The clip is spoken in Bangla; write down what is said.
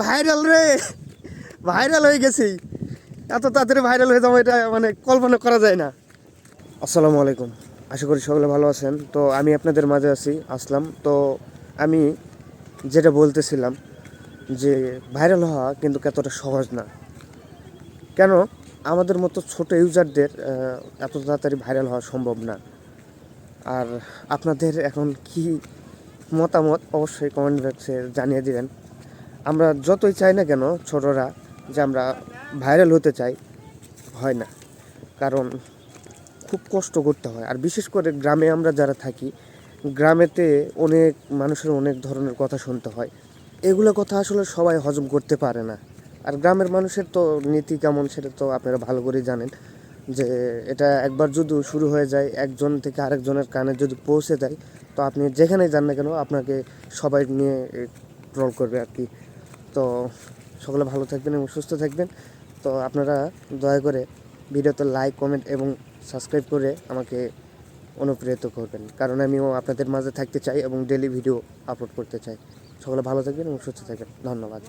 ভাইরাল রে, ভাইরাল হয়ে গেছি। এত তাড়াতাড়ি ভাইরাল হয়ে যাবো এটা মানে কল্পনা করা যায় না। আসসালামু আলাইকুম, আশা করি সকলে ভালো আছেন। তো আমি আপনাদের মাঝে আছি, আসলাম। তো আমি যেটা বলতেছিলাম যে ভাইরাল হওয়া কিন্তু এতটা সহজ না। কেন? আমাদের মতো ছোট ইউজারদের এত তাড়াতাড়ি ভাইরাল হওয়া সম্ভব না। আর আপনাদের এখন কি মতামত অবশ্যই কমেন্ট বক্সে জানিয়ে দিবেন। আমরা যতই চাই না কেন ছোটরা যে আমরা ভাইরাল হতে চাই, হয় না। কারণ খুব কষ্ট করতে হয়। আর বিশেষ করে গ্রামে আমরা যারা থাকি, গ্রামেতে অনেক মানুষের অনেক ধরনের কথা শুনতে হয়। এগুলো কথা আসলে সবাই হজম করতে পারে না। আর গ্রামের মানুষের তো নীতি কেমন সেটা তো আপনারা ভালো করেই জানেন, যে এটা একবার যদি শুরু হয়ে যায়, একজন থেকে আরেকজনের কানে যদি পৌঁছে যায়, তো আপনি যেখানেই যান না কেন আপনাকে সবাই নিয়ে ট্রল করবে আর কি। তো সকলে ভালো থাকবেন এবং সুস্থ থাকবেন। তো আপনারা দয়া করে ভিডিওতে লাইক, কমেন্ট এবং সাবস্ক্রাইব করে আমাকে অনুপ্রেরিত করবেন, কারণ আমিও আপনাদের মাঝে থাকতে চাই এবং ডেলি ভিডিও আপলোড করতে চাই। সকলে ভালো থাকবেন এবং সুস্থ থাকবেন। ধন্যবাদ।